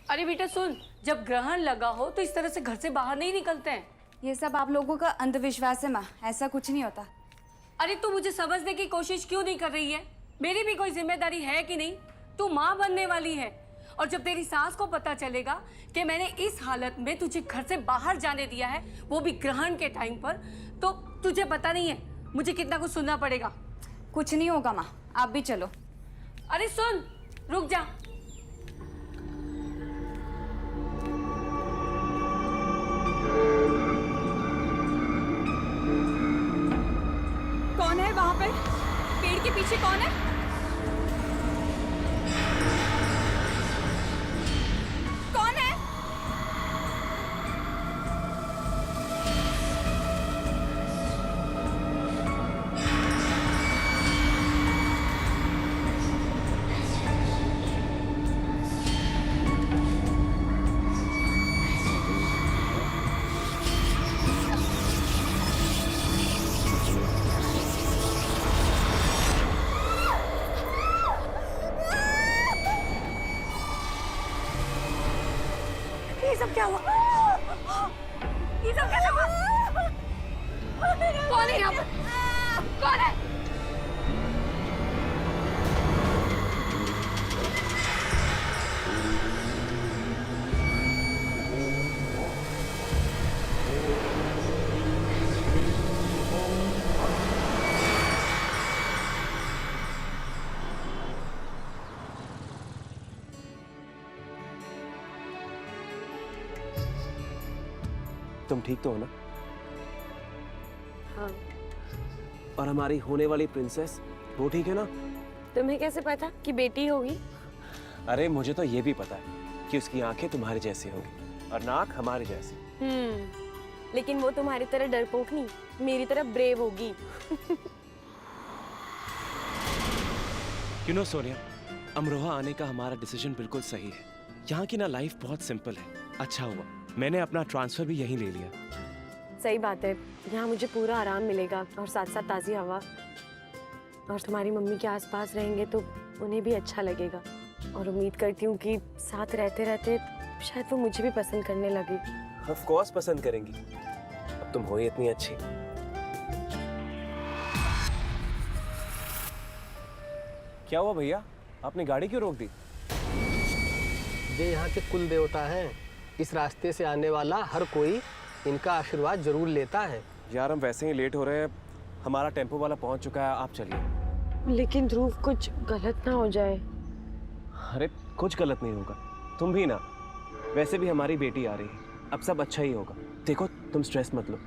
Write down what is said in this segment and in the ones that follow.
अरे बेटा सुन, जब ग्रहण लगा हो तो इस तरह से घर से बाहर नहीं निकलते हैं। ये सब आप लोगों का अंधविश्वास है माँ, ऐसा कुछ नहीं होता। अरे तू मुझे समझने की कोशिश क्यों नहीं कर रही है? मेरी भी कोई जिम्मेदारी है कि नहीं? तू माँ बनने वाली है, और जब तेरी सास को पता चलेगा कि मैंने इस हालत में तुझे घर से बाहर जाने दिया है, वो भी ग्रहण के टाइम पर, तो तुझे पता नहीं है मुझे कितना कुछ सुनना पड़ेगा। कुछ नहीं होगा माँ, आप भी चलो। अरे सुन, रुक जा। कौन है वहां पे? पेड़ के पीछे कौन है? कौन है? ये सब क्या हुआ? ये सब कैसे हुआ? कौन है यहाँ पर? कौन है? तुम ठीक तो हो ना? हाँ। और हमारी होने वाली प्रिंसेस, वो ठीक है ना? तुम्हें कैसे पता कि बेटी होगी? अरे मुझे तो ये भी पता है कि उसकी आंखें तुम्हारे जैसी होंगी और नाक हमारे जैसी। लेकिन वो तुम्हारी तरह डरपोक नहीं, मेरी तरह ब्रेव होगी। यू नो सोनिया, अमरोहा आने का हमारा डिसीजन बिल्कुल सही है। यहाँ की ना लाइफ बहुत सिंपल है। अच्छा हुआ मैंने अपना ट्रांसफर भी यहीं ले लिया। सही बात है, यहाँ मुझे पूरा आराम मिलेगा और साथ साथ ताज़ी हवा। और तुम्हारी मम्मी के आसपास रहेंगे तो उन्हें भी अच्छा लगेगा। और उम्मीद करती हूँ कि साथ रहते रहते शायद वो मुझे भी पसंद करने लगे। ऑफ कोर्स पसंद करेंगी, अब तुम हो ही इतनी अच्छी। क्या हुआ भैया, आपने गाड़ी क्यों रोक दी? ये यहाँ के कुल देवता हैं। इस रास्ते से आने वाला हर कोई इनका आशीर्वाद जरूर लेता है। यार हम वैसे ही लेट हो रहे हैं, हमारा टेम्पो वाला पहुंच चुका है, आप चलिए। लेकिन ध्रुव कुछ गलत ना हो जाए। अरे कुछ गलत नहीं होगा, तुम भी ना। वैसे भी हमारी बेटी आ रही है, अब सब अच्छा ही होगा। देखो तुम स्ट्रेस मत लो,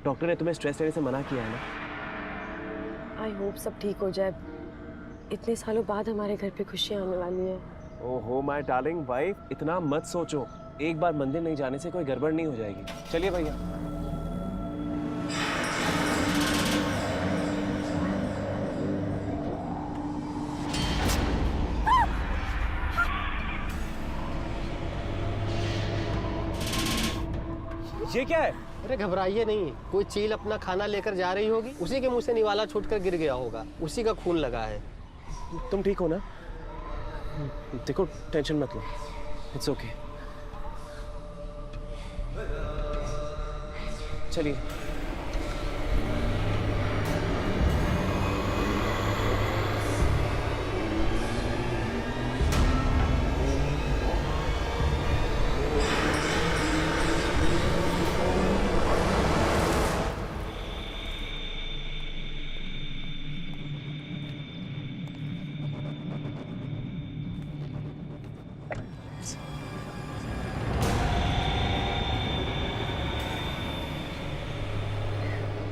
डॉक्टर ने तुम्हें स्ट्रेस लेने से मना किया है ना। आई होप सब ठीक हो जाए। इतने सालों बाद हमारे घर पे खुशियाँ आने वाली हैं। ओहो माय डार्लिंग वाइफ, इतना मत सोचो। एक बार मंदिर नहीं जाने से कोई गड़बड़ नहीं हो जाएगी। चलिए भैया। ये क्या है? अरे घबराइए नहीं, कोई चील अपना खाना लेकर जा रही होगी, उसी के मुंह से निवाला छूटकर गिर गया होगा, उसी का खून लगा है। तुम ठीक हो ना? देखो टेंशन मत लो, इट्स ओके। चलिए।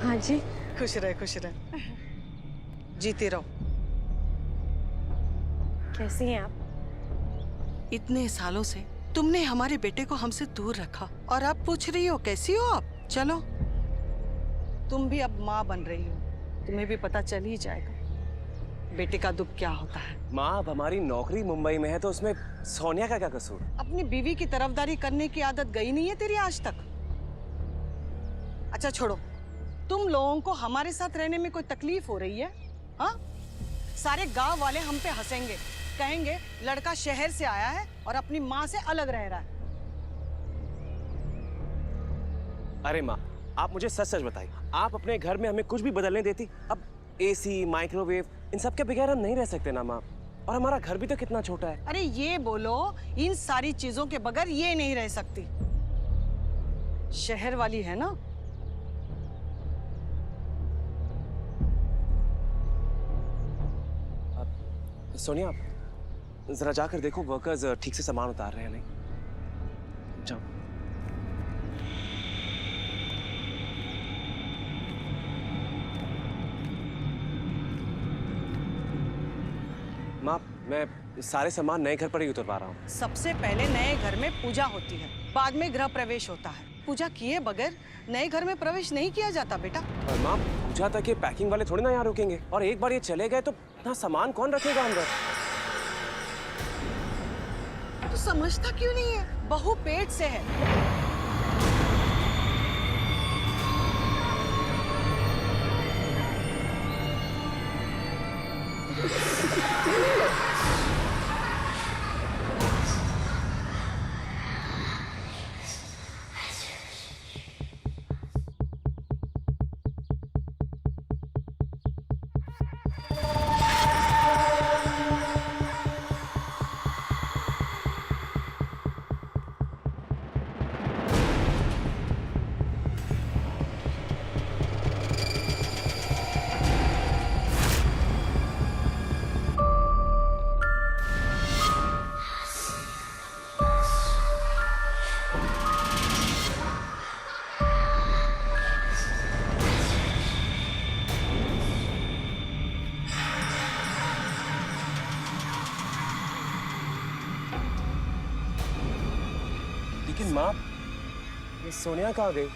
हाँ जी। खुश रहे, खुश रहे, जीते रहो। कैसी हैं आप? इतने सालों से तुमने हमारे बेटे को हमसे दूर रखा और अब पूछ रही हो कैसी हो आप? चलो, तुम भी अब माँ बन रही हो, तुम्हें भी पता चल ही जाएगा बेटे का दुख क्या होता है। माँ अब हमारी नौकरी मुंबई में है तो उसमें सोनिया का क्या कसूर? अपनी बीवी की तरफदारी करने की आदत गई नहीं है तेरी आज तक? अच्छा छोड़ो, तुम लोगों को हमारे साथ रहने में कोई तकलीफ हो रही है? हाँ, सारे गांव वाले हम पे हंसेंगे कहेंगे लड़का शहर से आया है और अपनी माँ से अलग रह रहा है। अरे माँ, आप मुझे सच सच बताइए, आप अपने घर में हमें कुछ भी बदलने देती? अब एसी, माइक्रोवेव, इन सब के बगैर हम नहीं रह सकते ना माँ। और हमारा घर भी तो कितना छोटा है। अरे ये बोलो, इन सारी चीजों के बगैर ये नहीं रह सकती। शहर वाली है ना। सोनिया, जरा जाकर देखो वर्कर्स ठीक से सामान उतार रहे हैं नहीं। जाओ। माँ, मैं सारे सामान नए घर पर ही उतरवा रहा हूँ। सबसे पहले नए घर में पूजा होती है, बाद में गृह प्रवेश होता है। पूजा किए बगैर नए घर में प्रवेश नहीं किया जाता बेटा। और माँ, पूजा तक ये पैकिंग वाले थोड़ी ना यहाँ रुकेंगे, और एक बार ये चले गए तो इतना सामान कौन रखेगा अंदर? तो समझता क्यों नहीं है? बहू पेट से है। लेकिन माँ, ये सोनिया कहाँ गई?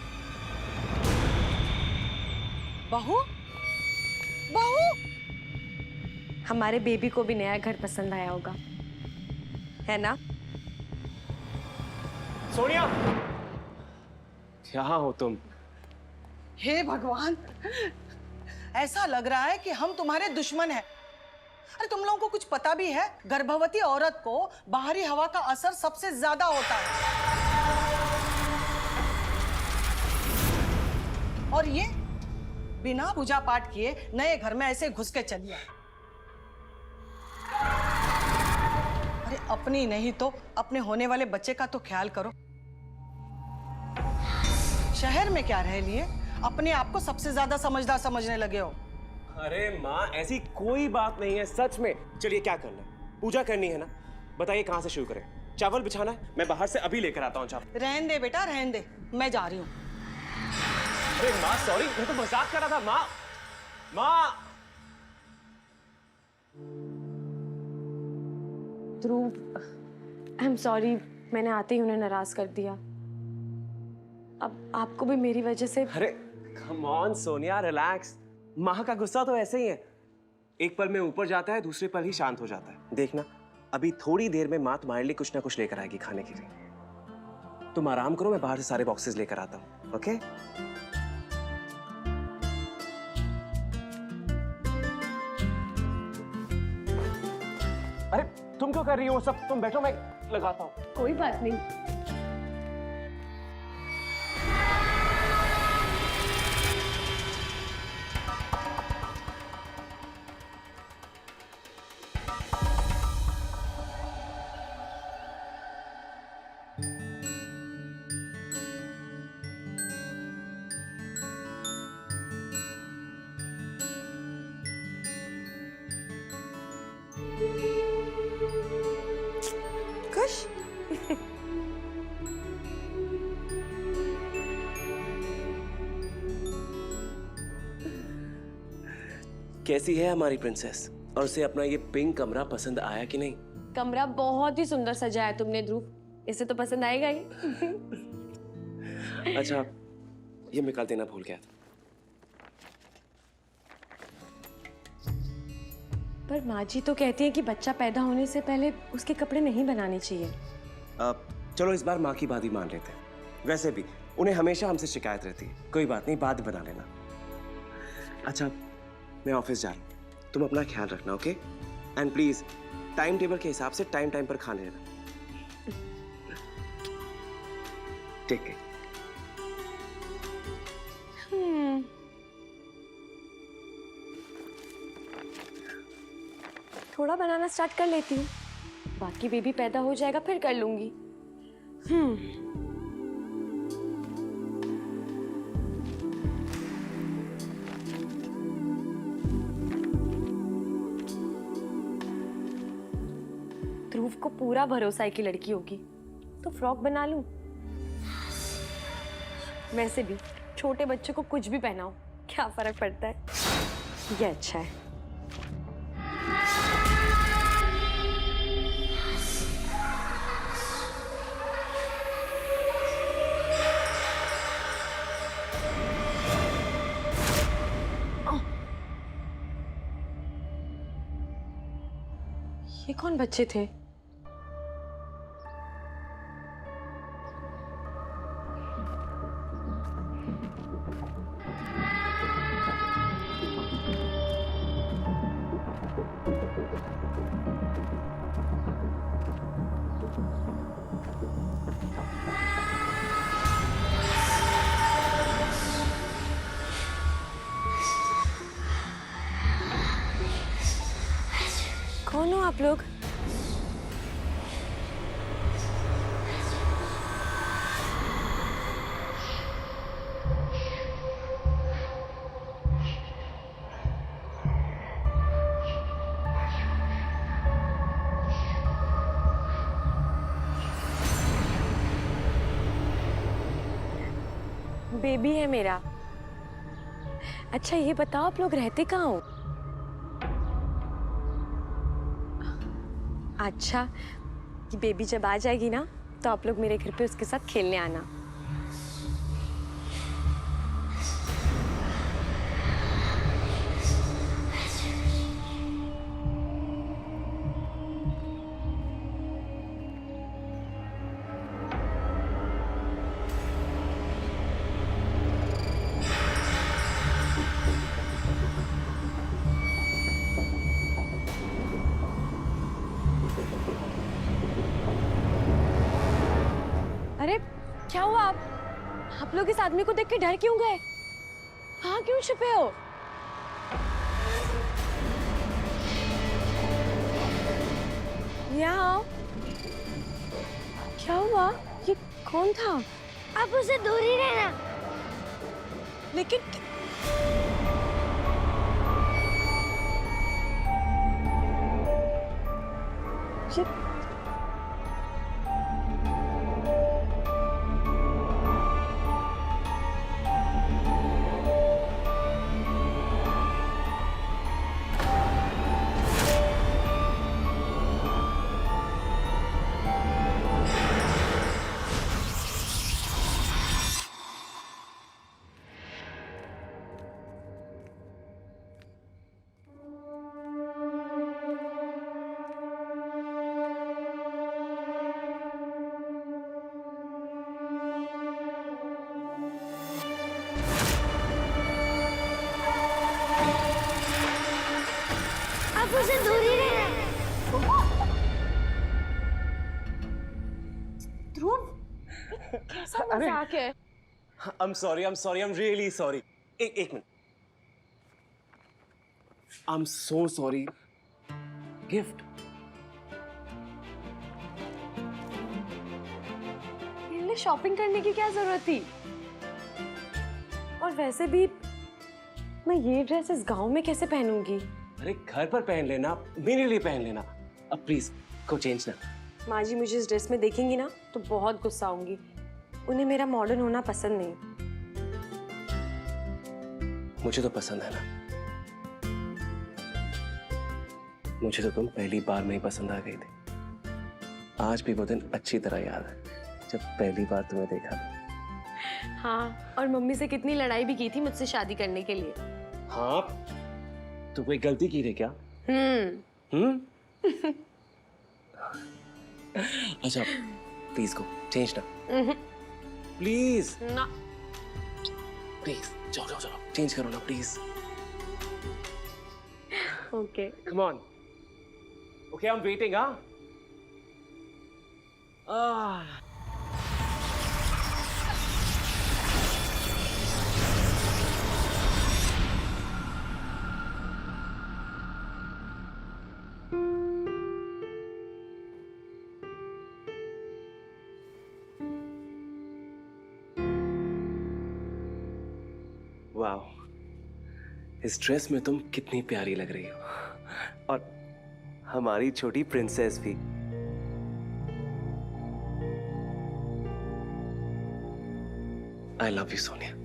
बहू, बहू, हमारे बेबी को भी नया घर पसंद आया होगा, है ना? सोनिया, यहाँ हो तुम? हे भगवान, ऐसा लग रहा है कि हम तुम्हारे दुश्मन हैं। अरे तुम लोगों को कुछ पता भी है? गर्भवती औरत को बाहरी हवा का असर सबसे ज्यादा होता है। और ये बिना पूजा पाठ किए नए घर में ऐसे घुस के चली आई। अरे अपनी नहीं तो अपने होने वाले बच्चे का तो ख्याल करो। शहर में क्या रह लिए, अपने आप को सबसे ज्यादा समझदार समझने लगे हो। अरे माँ, ऐसी कोई बात नहीं है सच में। चलिए, क्या करना है? पूजा करनी है ना? बताइए कहाँ से शुरू करें? चावल बिछाना है? मैं बाहर से अभी लेकर आता हूँ चावल। रहने दे बेटा, रहने दे, मैं जा रही हूँ। अरे माँ, सॉरी, मैं तो मजाक कर रहा था। माँ, माँ। ध्रुव, आई एम सॉरी, मैंने आते ही उन्हें नाराज कर दिया। अब आपको भी मेरी वजह से। अरे कम ऑन सोनिया, रिलैक्स। माँ का गुस्सा तो ऐसे ही है, एक पल में ऊपर जाता है, दूसरे पल ही शांत हो जाता है। देखना, अभी थोड़ी देर में माँ तुम्हारे लिए कुछ ना कुछ लेकर आएगी खाने के लिए। तुम आराम करो, मैं बाहर से सारे बॉक्सेस लेकर आता हूँ। ओके? अरे तुम क्यों कर रही हो सब? तुम बैठो, मैं लगाता हूँ। कोई बात नहीं। खुश? कैसी है हमारी प्रिंसेस? और उसे अपना ये पिंक कमरा पसंद आया कि नहीं? कमरा बहुत ही सुंदर सजाया तुमने ध्रुव, इसे तो पसंद आएगा ही। अच्छा, ये मैं कल देना भूल गया था। पर माँ जी तो कहती है कि बच्चा पैदा होने से पहले उसके कपड़े नहीं बनाने चाहिए। चलो इस बार माँ की बात ही मान लेते हैं। वैसे भी उन्हें हमेशा हमसे शिकायत रहती है। कोई बात नहीं, बाद में बना लेना। अच्छा, मैं ऑफिस जा रहा हूँ, तुम अपना ख्याल रखना, okay? And please time table के हिसाब से टाइम टाइम पर खाने लेना। ठीक है। थोड़ा बनाना स्टार्ट कर लेती हूँ, बाकी बेबी पैदा हो जाएगा फिर कर लूंगी। ध्रुव को पूरा भरोसा है कि लड़की होगी, तो फ्रॉक बना लूं। वैसे भी छोटे बच्चों को कुछ भी पहनाओ, क्या फर्क पड़ता है। ये अच्छा है। ये कौन बच्चे थे? कौन हो आप लोग? बेबी है मेरा। अच्छा ये बताओ आप लोग रहते कहाँ हो? अच्छा, कि बेबी जब आ जाएगी ना तो आप लोग मेरे घर पे उसके साथ खेलने आना। अरे क्या हुआ? आप लोग इस आदमी को देख के डर क्यों गए? हाँ क्यों छुपे हो? यहाँ आओ। क्या हुआ? ये कौन था? आप उसे दूर ही रहना। लेकिन ये आप उसे दूर ही रहना। ध्रुव, कैसा मजाक है? I'm sorry, I'm really sorry. एक minute. I'm so sorry. Gift. मेरे लिए शॉपिंग करने की क्या जरूरत थी? और वैसे भी मैं ये ड्रेस इस गांव में कैसे पहनूंगी? अरे घर पर पहन लेना, मेरे लिए पहन लेना। अब प्लीज को चेंज ना। माँ जी मुझे इस ड्रेस में देखेंगी ना तो बहुत गुस्सा होंगी। उन्हें मेरा मॉडर्न होना पसंद नहीं। मुझे तो पसंद है ना। मुझे तो तुम पहली बार में ही पसंद आ गई थी। आज भी वो दिन अच्छी तरह याद है जब पहली बार तुम्हें देखा था। हाँ, और मम्मी से कितनी लड़ाई भी की थी मुझसे शादी करने के लिए। हाँ, तो कोई गलती की थी क्या? अच्छा प्लीज को चेंज ना। प्लीज ना। प्लीज जाओ चेंज करो ना please. Okay. Come on. Okay, I'm waiting, huh? वाह, इस ड्रेस में तुम कितनी प्यारी लग रही हो, और हमारी छोटी प्रिंसेस भी। I love you Sonia.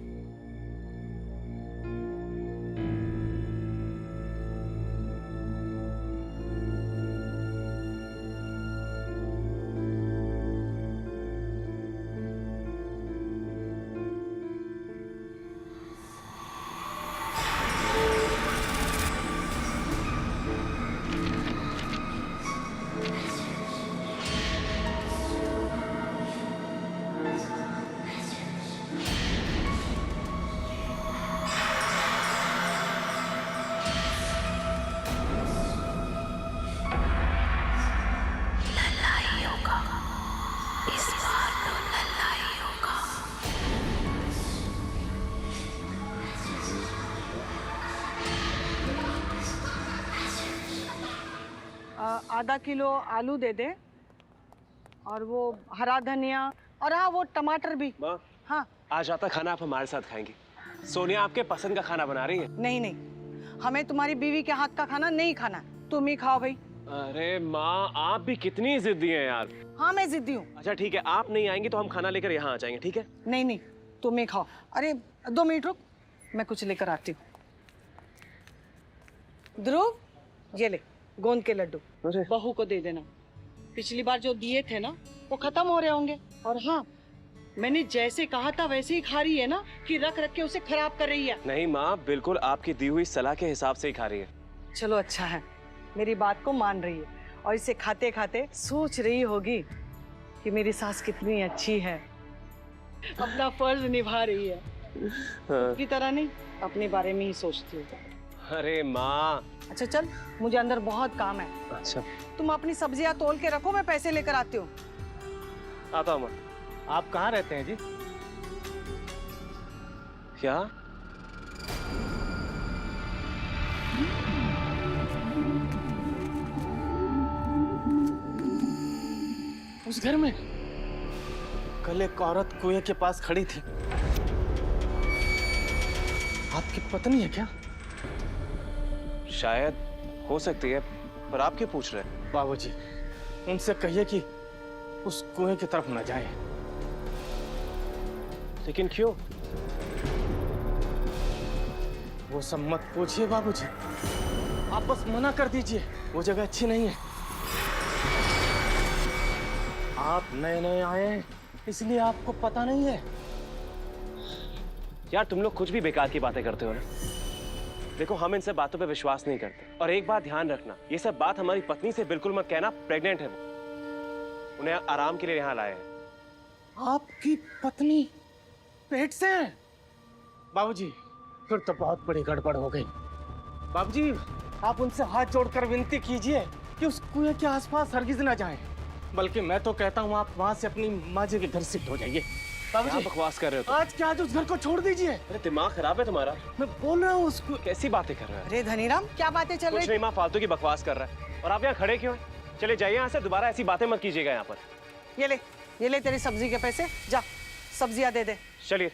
आधा किलो आलू दे दे, और वो हरा धनिया, और हाँ वो टमाटर भी। माँ, हाँ। आज रात का खाना आप हमारे साथ खाएंगी। सोनिया आपके पसंद का खाना बना रही है। नहीं नहीं, हमें तुम्हारी बीवी के हाथ का खाना नहीं खाना, तुम ही खाओ भाई। अरे माँ, आप भी कितनी जिद्दी हैं यार। हाँ मैं जिद्दी हूँ। अच्छा ठीक है, आप नहीं आएंगी तो हम खाना लेकर यहाँ आ जाएंगे, ठीक है? नहीं नहीं, तुम ही खाओ। अरे 2 मिनट रुक, मैं कुछ लेकर आती हूँ। ध्रुव, ये ले गोंद के लड्डू, अरे। बहू को दे देना। पिछली बार जो दिए थे ना वो खत्म हो रहे होंगे। और हाँ, मैंने जैसे कहा था वैसे ही खा रही है ना, कि रख रख के उसे खराब कर रही है? नहीं माँ, बिल्कुल आपकी दी हुई सलाह के हिसाब से ही खा रही है। चलो अच्छा है, मेरी बात को मान रही है, और इसे खाते खाते सोच रही होगी कि मेरी सास कितनी अच्छी है, अपना फर्ज निभा रही है। हाँ। की तरह नहीं, अपने बारे में ही सोचती हूँ। अरे माँ। अच्छा चल, मुझे अंदर बहुत काम है। अच्छा, तुम अपनी सब्जियां तोल के रखो, मैं पैसे लेकर आती हूँ। आता हूँ माँ। आप कहाँ रहते हैं जी? क्या? उस घर में कल एक औरत कुएं के पास खड़ी थी। आपकी पत्नी है क्या? शायद हो सकती है, पर आप क्यों पूछ रहे हैं? बाबूजी, उनसे कहिए कि उस कुएं की तरफ न जाएं। लेकिन क्यों? वो सब मत पूछिए बाबूजी, आप बस मना कर दीजिए, वो जगह अच्छी नहीं है। आप नए नए आए हैं, इसलिए आपको पता नहीं है। यार तुम लोग कुछ भी बेकार की बातें करते हो ना। देखो, हम इन सब बातों पे विश्वास नहीं करते, और एक बात ध्यान रखना, ये सब बात हमारी पत्नी से बिल्कुल मत कहना। प्रेग्नेंट है वो, उन्हें आराम के लिए यहाँ लाए हैं। आपकी पत्नी पेट से है? बाबूजी, फिर तो बहुत बड़ी गड़बड़ हो गई। बाबूजी, आप उनसे हाथ जोड़कर विनती कीजिए कि उस कुएं के आसपास हरगिज ना जाएं। बल्कि मैं तो कहता हूँ आप वहां से अपनी माँ जी के घर शिफ्ट हो जाइए। क्या बाबूजी, बकवास कर रहे हो? आज के आज उस घर को छोड़ दीजिए। अरे दिमाग खराब है तुम्हारा? मैं बोल रहा हूँ उसको। कैसी बातें कर रहे हो? अरे धनीराम, क्या बातें चल कुछ रही? नहीं माँ, फालतू की बकवास कर रहा है। और आप यहाँ खड़े क्यों हैं? चले जाइए यहाँ से, दोबारा ऐसी बातें मत कीजिएगा यहाँ पर। ये ले तेरी सब्जी के पैसे, जा सब्जियां दे दे। चलिए।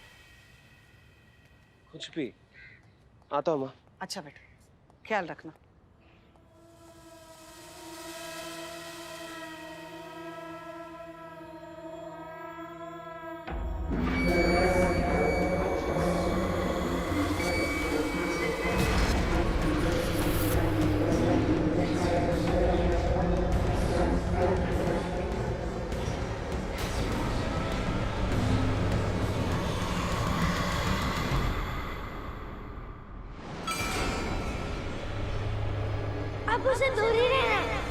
कुछ भी। आता हूँ माँ। अच्छा बेटा, ख्याल रखना। अब उसे दूर ही रहना है।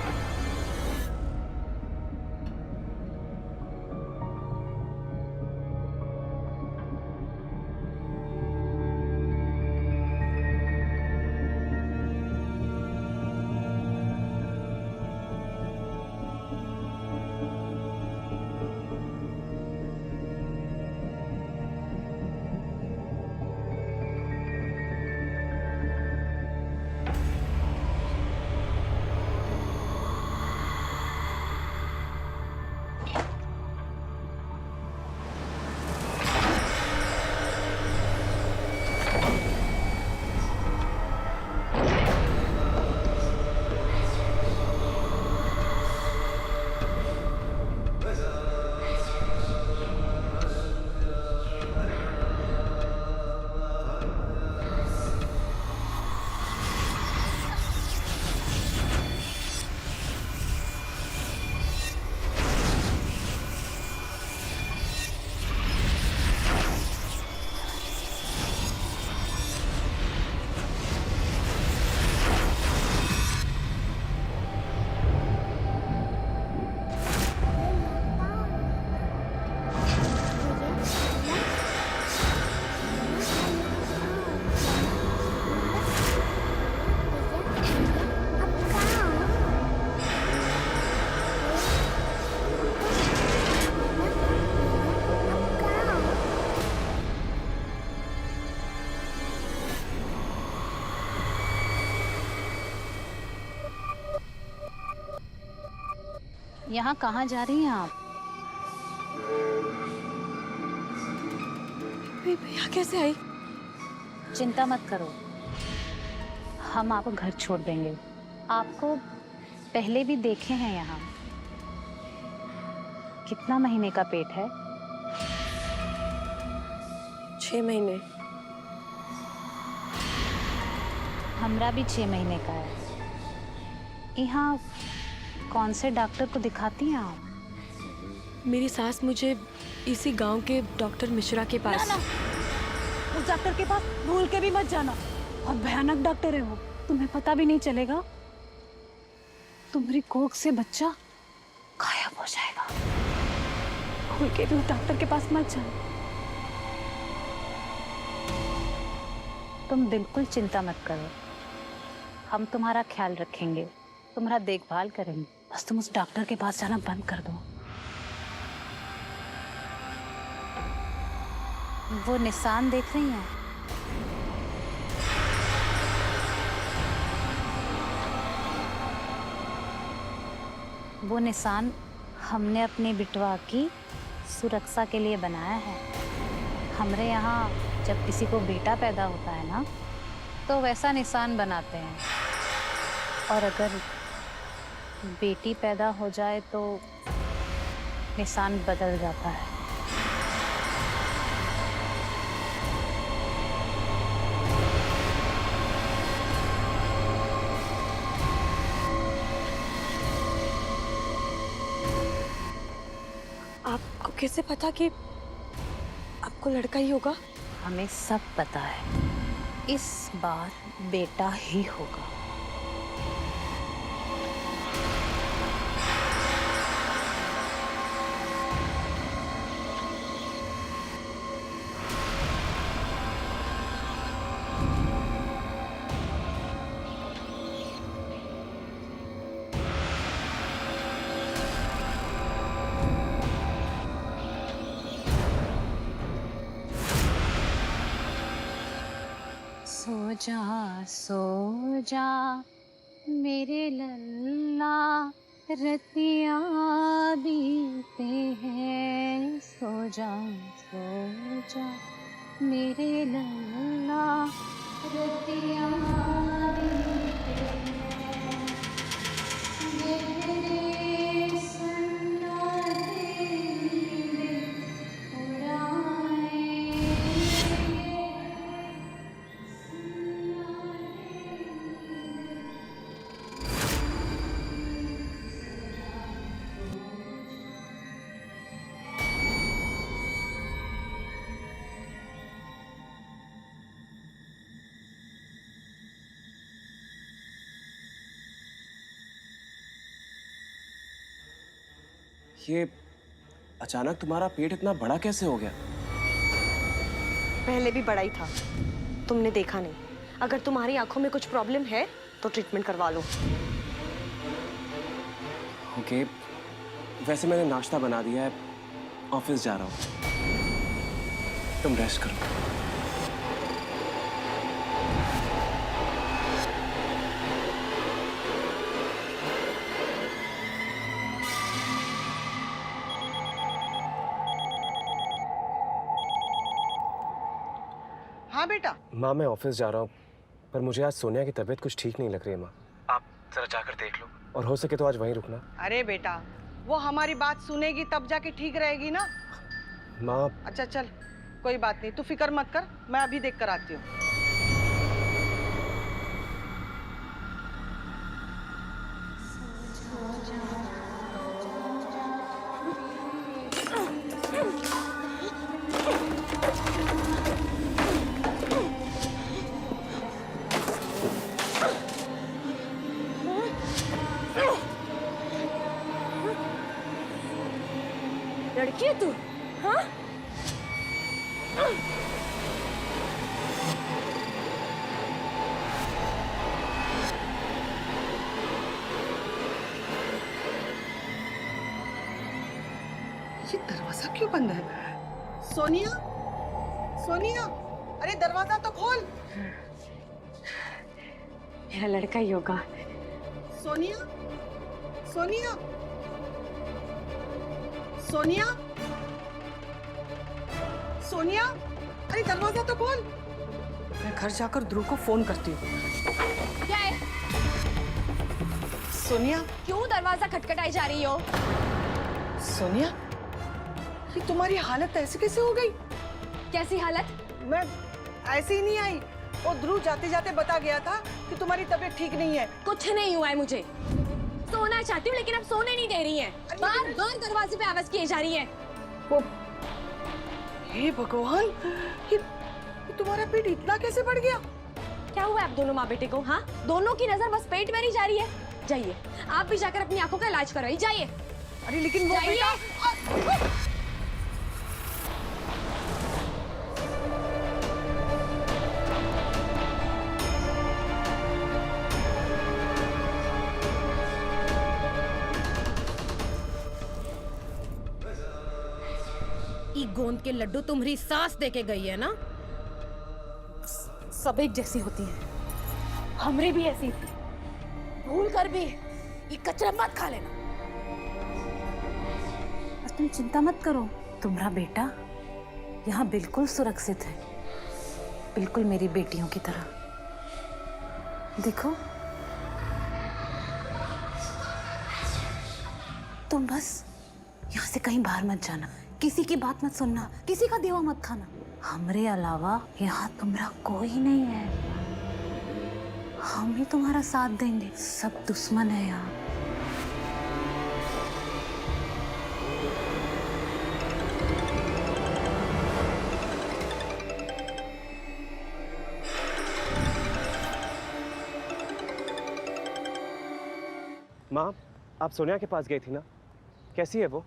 यहाँ कहाँ जा रही हैं आप? भैया कैसे आई? चिंता मत करो, हम आपको घर छोड़ देंगे। आपको पहले भी देखे हैं यहाँ। कितना महीने का पेट है? 6 महीने। हमरा भी 6 महीने का है। यहाँ कौन से डॉक्टर को दिखाती हैं आप? मेरी सास मुझे इसी गांव के डॉक्टर मिश्रा के पास। ना, उस डॉक्टर के पास भूल के भी मत जाना। बहुत भयानक डॉक्टर है वो, तुम्हें पता भी नहीं चलेगा। तुम्हारी कोख से बच्चा गायब हो जाएगा। भूल के भी उस डॉक्टर के पास मत जाना। तुम बिल्कुल चिंता मत करो, हम तुम्हारा ख्याल रखेंगे, तुम्हारा देखभाल करेंगे। बस तुम उस डॉक्टर के पास जाना बंद कर दो। वो निशान देख रही हैं? वो निशान हमने अपनी बिटवा की सुरक्षा के लिए बनाया है। हमरे यहाँ जब किसी को बेटा पैदा होता है ना, तो वैसा निशान बनाते हैं। और अगर बेटी पैदा हो जाए तो निशान बदल जाता है। आपको कैसे पता कि आपको लड़का ही होगा? हमें सब पता है, इस बार बेटा ही होगा। सो जा मेरे लल्ला, रतिया बीते हैं। सो जा मेरे लल्ला, रतिया बीते हैं। मेरे सन्नाटे उड़ाए। ये अचानक तुम्हारा पेट इतना बड़ा कैसे हो गया? पहले भी बड़ा ही था, तुमने देखा नहीं। अगर तुम्हारी आंखों में कुछ प्रॉब्लम है तो ट्रीटमेंट करवा लो। ओके, वैसे मैंने नाश्ता बना दिया है, ऑफिस जा रहा हूँ। तुम रेस्ट करो। हाँ बेटा। माँ मैं ऑफिस जा रहा हूँ, पर मुझे आज सोनिया की तबीयत कुछ ठीक नहीं लग रही है। माँ आप जरा जाकर देख लो, और हो सके तो आज वहीं रुकना। अरे बेटा, वो हमारी बात सुनेगी तब जाके ठीक रहेगी ना। माँ अच्छा चल, कोई बात नहीं, तू फिक्र मत कर, मैं अभी देख कर आती हूँ। लड़की है तू? हाँ? ये दरवाजा क्यों बंद है? सोनिया, सोनिया, अरे दरवाजा तो खोल। मेरा लड़का ही होगा। सोनिया, सोनिया, सोनिया, सोनिया, अरे दरवाजा तो खोल। मैं घर जाकर ध्रुव को फोन करती हूँ। क्या है? सोनिया, क्यों दरवाजा खटखटाई जा रही हो? सोनिया, ये तुम्हारी हालत ऐसे कैसे हो गई? कैसी हालत? मैं ऐसे ही नहीं आई। वो ध्रुव जाते जाते बता गया था कि तुम्हारी तबीयत ठीक नहीं है। कुछ नहीं हुआ है मुझे। सोना चाहती हूँ लेकिन अब सोने नहीं दे रही हैं। बार बार दरवाजे पे आवाज किए जा रही है। हे भगवान, ये तुम्हारा पेट इतना कैसे बढ़ गया? क्या हुआ आप दोनों माँ बेटे को? हाँ, दोनों की नजर बस पेट में नहीं जा रही है। जाइए, आप भी जाकर अपनी आंखों का इलाज करवाइए। जाइए। अरे लेकिन वो जाइए। बेटा, ई गोंद के लड्डू तुम्हारी सास दे के गई है ना? सब एक जैसी होती है। हमरी भी ऐसी थी, भूल कर भी ये कचरा मत खा लेना। और तुम चिंता मत करो, तुम्हारा बेटा यहाँ बिल्कुल सुरक्षित है, बिल्कुल मेरी बेटियों की तरह। देखो, तुम बस यहाँ से कहीं बाहर मत जाना, किसी की बात मत सुनना, किसी का देवा मत खाना। हमरे अलावा यहाँ तुम्हारा कोई नहीं है। हम ही तुम्हारा साथ देंगे, सब दुश्मन है यहाँ। माँ, आप सोनिया के पास गई थी ना, कैसी है वो?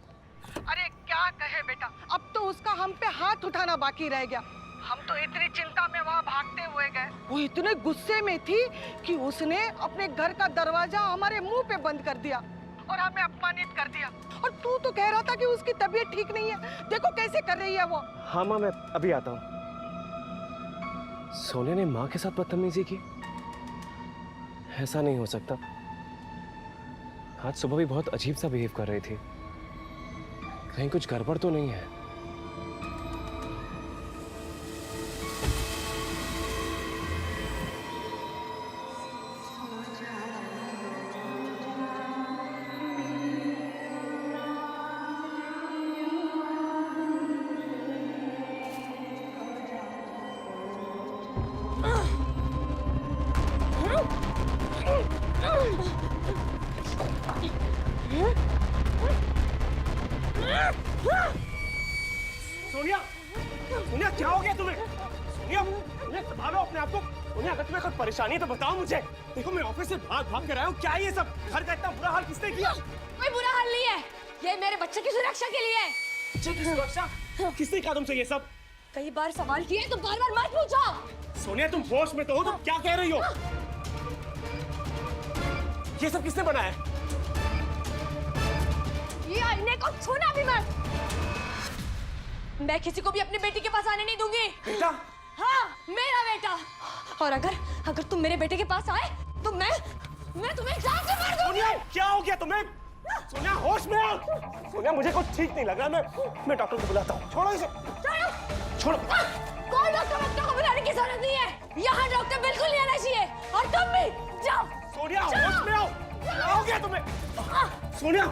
अरे क्या कहे बेटा, अब तो उसका हम पे हाथ उठाना बाकी रह गया। हम तो इतनी चिंता में वहाँ भागते हुए गए। वो इतने गुस्से में थी कि उसने अपने घर का दरवाजा हमारे मुंह पे बंद कर दिया और हमें अपमानित कर दिया। और तू तो कह रहा था कि उसकी तबीयत ठीक नहीं है, देखो कैसे कर रही है वो। हाँ माँ, मैं अभी आता हूँ। सोनिया ने माँ के साथ बदतमीजी की? ऐसा नहीं हो सकता। आज सुबह भी बहुत अजीब सा बिहेव कर रही थी। कहीं कुछ गड़बड़ तो नहीं है? सोनिया, सोनिया क्या हो गया तुम्हें? सोनिया, सोनिया संभालो अपने आप को। सोनिया, अगर तुम्हें कोई परेशानी है तो बताओ मुझे। देखो मैं ऑफिस से भाग भाग कर आया हूँ। क्या है ये सब? घर का इतना बुरा हाल किसने किया? कोई बुरा हाल नहीं है, ये मेरे बच्चे की सुरक्षा के लिए है। बच्चे की सुरक्षा? किसने कहा तुमसे ये सब? कई बार सवाल किए तो बार बार मत पूछो। सोनिया, तुम होश में तो हो? तुम क्या कह रही हो? ये सब किसने बनाया? ये आईने को छूना भी मत। मैं किसी को भी अपनी बेटी के पास आने नहीं दूंगी। बेटा? हाँ, मेरा बेटा। और अगर तुम मेरे बेटे के पास आए तो मैं तुम्हें जान से मार दूंगी। सोनिया, क्या हो गया तुम्हें? सोनिया, होश में आओ। सोनिया, मुझे कुछ ठीक नहीं लग रहा। मैं डॉक्टर को बुलाता हूँ। छोड़ो इसे। छोड़ो। कोई डॉक्टर को बुलाने की जरूरत नहीं है। यहाँ डॉक्टर बिल्कुल नहीं आना चाहिए। और तुम भी जाओ। सोनिया, होश में आओ। क्या हो गया तुम्हें? सोनिया,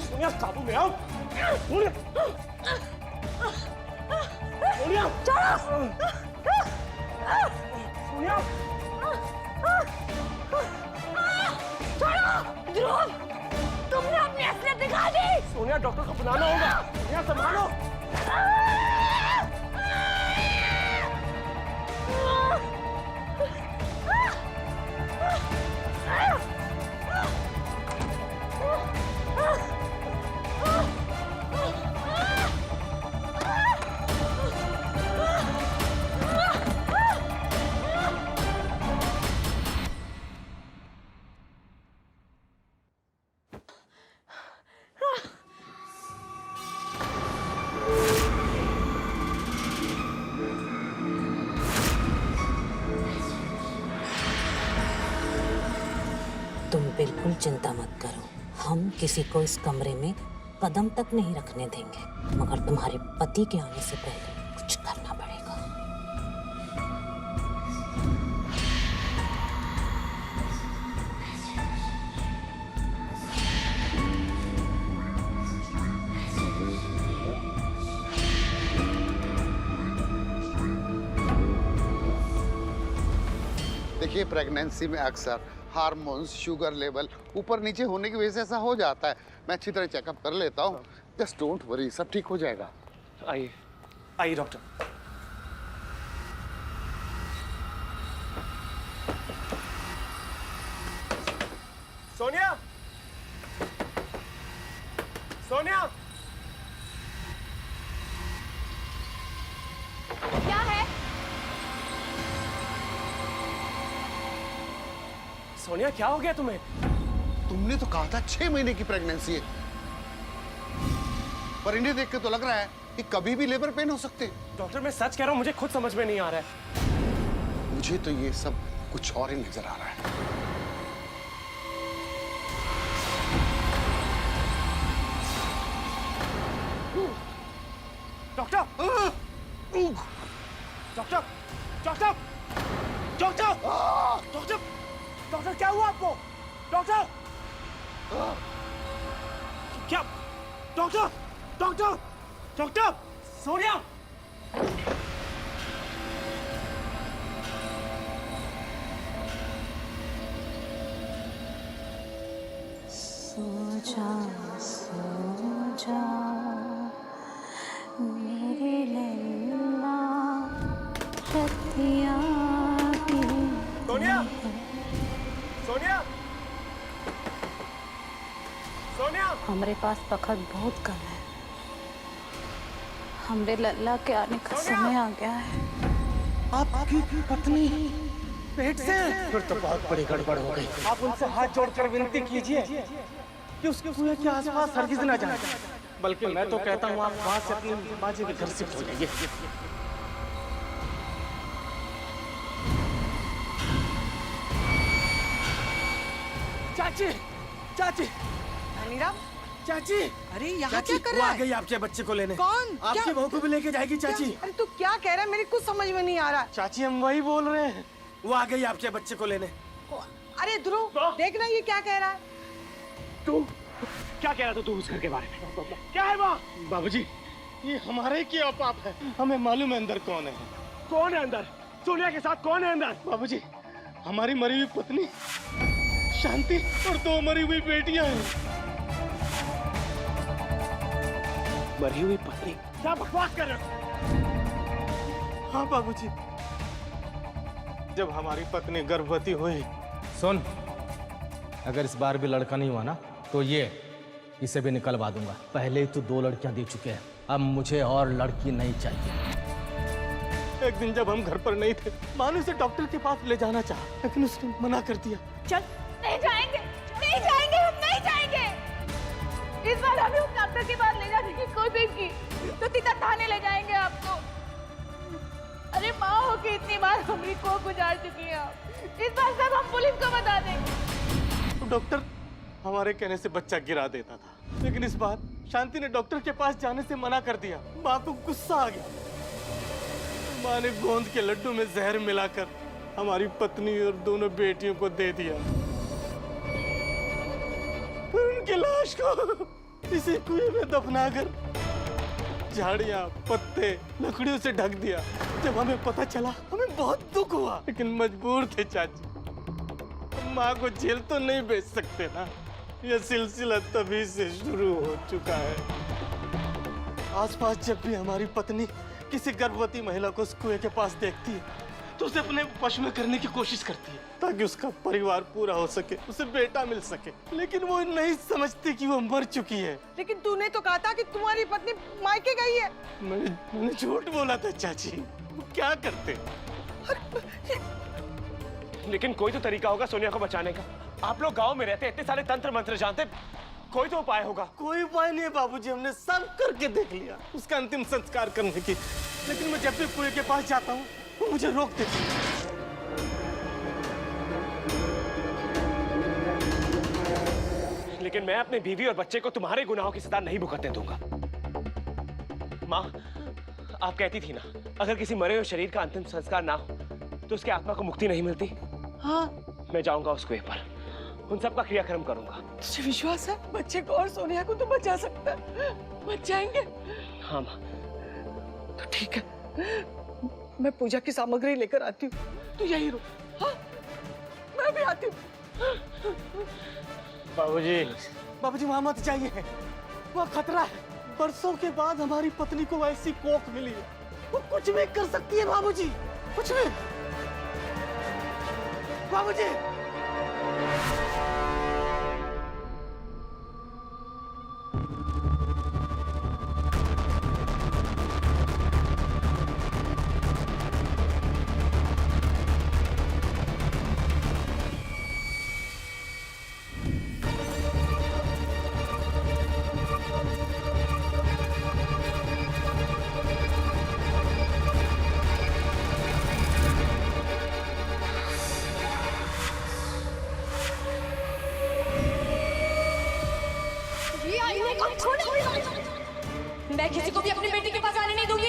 सोनिया काबू में आओ। सोनिया, सोनिया, सोनिया, छोड़ो। ध्रुव, तुमने अपनी असलियत दिखा दी। सोनिया, डॉक्टर को बुलाना होगा। सोनिया, संभालो। तुम बिल्कुल चिंता मत करो, हम किसी को इस कमरे में कदम तक नहीं रखने देंगे, मगर तुम्हारे पति के आने से पहले कुछ करना पड़ेगा। देखिए, प्रेगनेंसी में अक्सर हार्मोन्स, शुगर लेवल ऊपर नीचे होने की वजह से ऐसा हो जाता है। मैं अच्छी तरह चेकअप कर लेता हूँ। जस्ट डोंट वरी, सब ठीक हो जाएगा। आइए आइए डॉक्टर। सोनिया, सोनिया, क्या है? सोनिया क्या हो गया तुम्हें? तुमने तो कहा था 6 महीने की प्रेगनेंसी है, पर इन्हें देख के तो लग रहा है कि कभी भी लेबर पेन हो सकते हैं। डॉक्टर मैं सच कह रहा हूँ, मुझे खुद समझ में नहीं आ रहा है। मुझे तो ये सब कुछ और ही नजर आ रहा है। Doctor, doctor, doctor, doctor, doctor, doctor क्या हुआ आपको? डॉक्टर, क्या? डॉक्टर, डॉक्टर, डॉक्टर, सोनिया, सो जा मेरे लैला रतिया की। सोनिया, सोनिया, सोनिया। हमारे पास वक्त बहुत कम है, हमरे लल्ला के आने का समय आ गया है। आपकी पत्नी पेट से? फिर तो बहुत बड़ी गड़बड़ हो गई। आप उनसे हाथ जोड़कर विनती कीजिए कि उसके कुएं के आसपास हरगिज ना जाए। बल्कि मैं तो कहता हूँ आप वहां से अपनी बाजी के घर शिफ्ट हो जाइए। चाची, चाची, नीरव, चाची, अरे यहाँ चाची, क्या कर वो रहा आ है? गई आपके बच्चे को लेने। कौन? आपकी क्या? बहू को भी लेके जाएगी चाची। अरे तू क्या कह रहा है? मेरे कुछ समझ में नहीं आ रहा। चाची हम वही बोल रहे हैं, वो आ गई आपके बच्चे को लेने। अरे ध्रुव, देखना ये क्या कह रहा है। तू क्या कह रहा था तू उस घर के बारे में? क्या है वो? बाबूजी, ये हमारे की औपाप है, हमें मालूम है अंदर कौन है। कौन है अंदर? सोनिया के साथ कौन है अंदर? बाबूजी, हमारी मरी हुई पत्नी शांति और 2 मरी हुई बेटियां हैं। मरी हुई पत्नी? क्या बकवास कर रहे हो? हाँ बाबूजी, जब हमारी पत्नी गर्भवती हुई। सुन, अगर इस बार भी लड़का नहीं हुआ ना तो इसे भी निकलवा दूंगा। पहले ही तो 2 लड़कियां दे चुके हैं, अब मुझे और लड़की नहीं चाहिए। एक दिन जब हम घर पर नहीं थे, मानू से डॉक्टर के पास ले जाना चाहा, लेकिन उसने मना कर दिया। चल, नहीं जाएंगे, नहीं जाएंगे, हम नहीं जाएंगे। इस बार हमें उस डॉक्टर के पास ले जाने की कोशिश की तो सीधा थाने ले जाएंगे आपको। अरे माँ हो के इतनी बार हमारी को गुजार चुकी है आप। इस बार सब हम पुलिस को बता देंगे। तो डॉक्टर हमारे कहने से बच्चा गिरा देता था, लेकिन इस बार शांति ने डॉक्टर के पास जाने से मना कर दिया। माँ को गुस्सा आ गया। माँ ने गोंद के लड्डू में जहर मिलाकर हमारी पत्नी और दोनों बेटियों को दे दिया। फिर उनकी लाश को इसी कुएं में दफनाकर झाड़ियां, पत्ते, लकड़ियों से ढक दिया। जब हमें पता चला, हमें बहुत दुख हुआ, लेकिन मजबूर थे चाची। माँ को जेल तो नहीं भेज सकते ना। यह सिलसिला तभी से शुरू हो चुका है। आसपास जब भी हमारी पत्नी किसी गर्भवती महिला को उस कुएं के पास देखती है तो उसे अपने वश में करने की कोशिश करती है, ताकि उसका परिवार पूरा हो सके, उसे बेटा मिल सके। लेकिन वो नहीं समझती कि वो मर चुकी है। लेकिन तूने तो कहा था कि तुम्हारी पत्नी मायके गई है। मैंने झूठ बोला था चाची। वो क्या करते? लेकिन कोई तो तरीका होगा सोनिया को बचाने का। आप लोग गांव में रहते, इतने सारे तंत्र मंत्र जानते, कोई तो उपाय होगा। कोई उपाय नहीं है बाबूजी, हमने सब करके देख लिया उसका अंतिम संस्कार करने की। लेकिन मैं जब भी कुएं के पास जाता हूँ वो मुझे रोक देती है। लेकिन मैं अपने बीवी और बच्चे को तुम्हारे गुनाहों की सजा नहीं भुगतने दूंगा। माँ, आप कहती थी ना, अगर किसी मरे हुए शरीर का अंतिम संस्कार ना हो तो उसके आत्मा को मुक्ति नहीं मिलती। हाँ, मैं जाऊंगा उस कुएं पर, उन सबका क्रियाक्रम करूंगा। तुझे विश्वास है बच्चे को और सोनिया को तो बचा सकता है? बच जाएंगे? हाँ माँ। तो ठीक है, मैं पूजा की सामग्री लेकर आती हूँ, तू यही रुक। हाँ, मैं भी आती हूँ। बाबूजी, बाबूजी वहां मत जाइए, वहाँ खतरा है। बरसों के बाद हमारी पत्नी को ऐसी कोख मिली है, वो कुछ भी कर सकती है बाबूजी, कुछ भी। बाबूजी, मैं किसी को भी अपनी बेटी के पास आने नहीं दूंगी।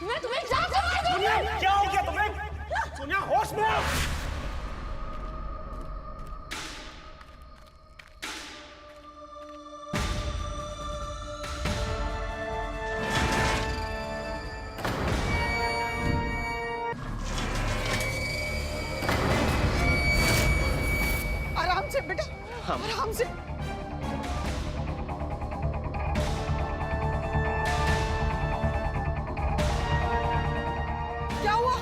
मैं तुम्हें क्या हो गया तुम्हें? सोनिया, होश में आओ। आराम से बेटा, आराम से। क्या हुआ?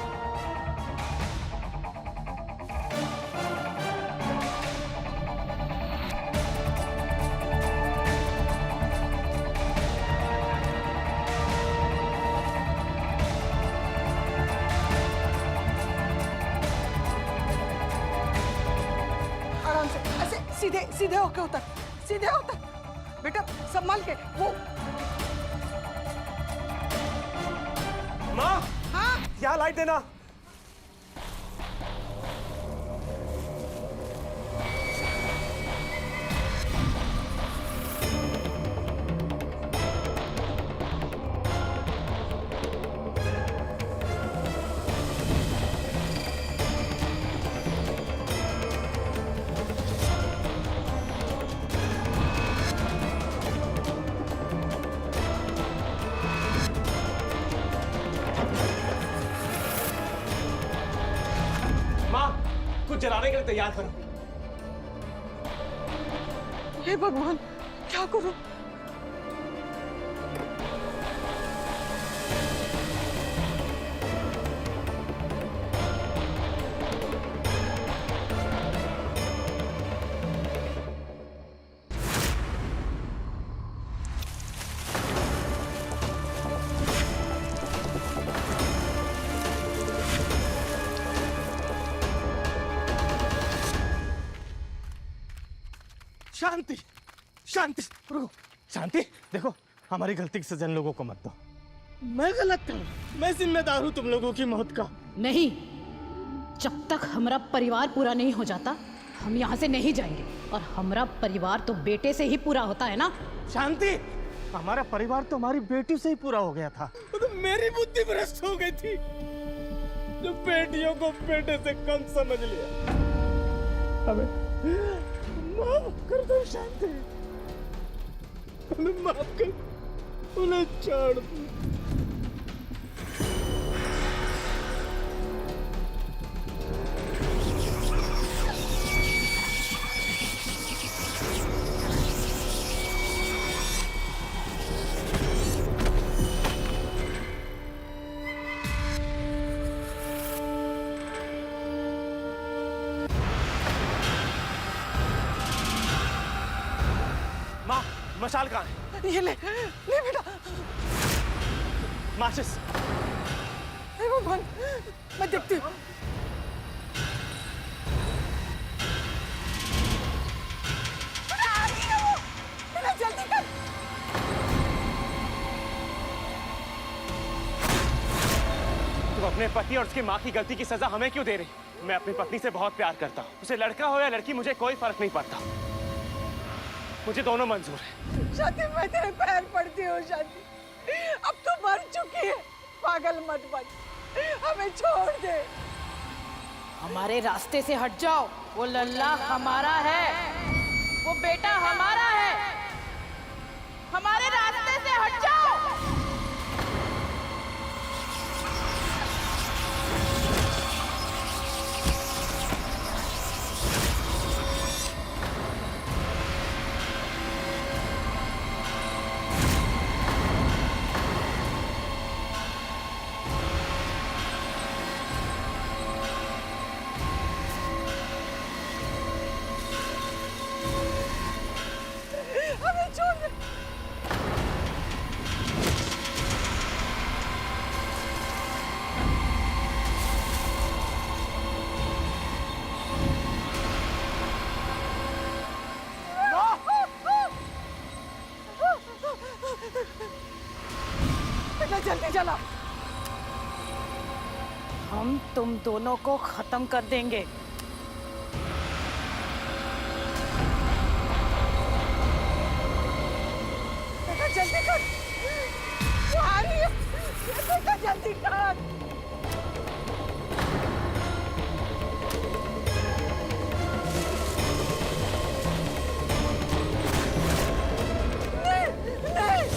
आराम से, ऐसे सीधे सीधे होके उतर, सीधे उतर बेटा, संभाल के। वो माँ, हाँ, यहाँ लाइट देना। कुछ जलाने के लिए तैयार करो। हे भगवान, क्या करूं? शांति, शांति, रुको। शांति, देखो, हमारी गलती की सजा इन लोगों को मत दो। मैं गलत हूँ, मैं जिम्मेदार हूँ तुम लोगों की मौत का। नहीं, जब तक हमारा परिवार पूरा नहीं हो जाता हम यहाँ से नहीं जाएंगे। और हमारा परिवार तो बेटे से ही पूरा होता है ना। शांति, हमारा परिवार तो हमारी बेटी से ही पूरा हो गया था। तो मेरी बुद्धि भ्रष्ट हो गई थी, जो बेटियों को बेटे से कम समझ लिया। हमें माफ कर दो शांति, हमें माफ कर, उन्हें छोड़ दो। मशाल कहाँ है? ये ले बेटा। माचिस। हे भगवान, मैं देखती हूँ। तुम अपने पति और उसकी माँ की गलती की सजा हमें क्यों दे रही? मैं अपनी पत्नी से बहुत प्यार करता हूँ, उसे लड़का हो या लड़की मुझे कोई फर्क नहीं पड़ता, मुझे दोनों मंजूर है। शादी मैं तेरे पैर पड़ती हूँ शादी, अब तो मर चुकी है, पागल मत बन, हमें छोड़ दे। हमारे रास्ते से हट जाओ। वो लल्ला हमारा है, वो बेटा हमारा है। हमारे रास्ते से हट जाओ। हमें छोड़ दे। बेटा जल्दी चला। हम तुम दोनों को खत्म कर देंगे। बेटा जल्दी कर, वो आ रही है। बेटा जल्दी कर। नहीं, नहीं।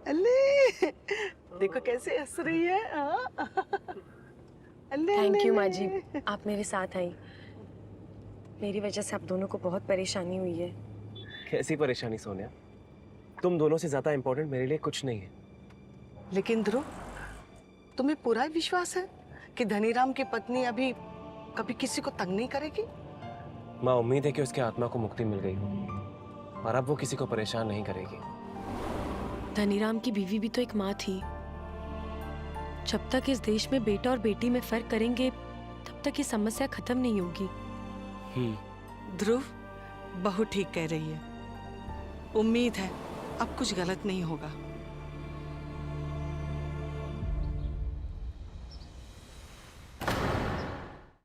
अल्ले देखो कैसे हंस रही है। अल्ले थैंक यू माँ जी, आप मेरे साथ आई। मेरी वजह से आप दोनों को बहुत परेशानी हुई है। कैसी परेशानी सोनिया? तुम दोनों से ज्यादा इम्पोर्टेंट मेरे लिए कुछ नहीं है। लेकिन ध्रुव, तुम्हें पूरा विश्वास है कि धनीराम की पत्नी अभी कभी किसी को तंग नहीं करेगी? माँ, उम्मीद है कि उसकी आत्मा को मुक्ति मिल गई हो और अब वो किसी को परेशान नहीं करेगी। धनीराम की बीवी भी तो एक माँ थी। जब तक इस देश में बेटा और बेटी में फर्क करेंगे तब तक ये समस्या खत्म नहीं होगी। ध्रुव, बहू ठीक कह रही है। उम्मीद है अब कुछ गलत नहीं होगा।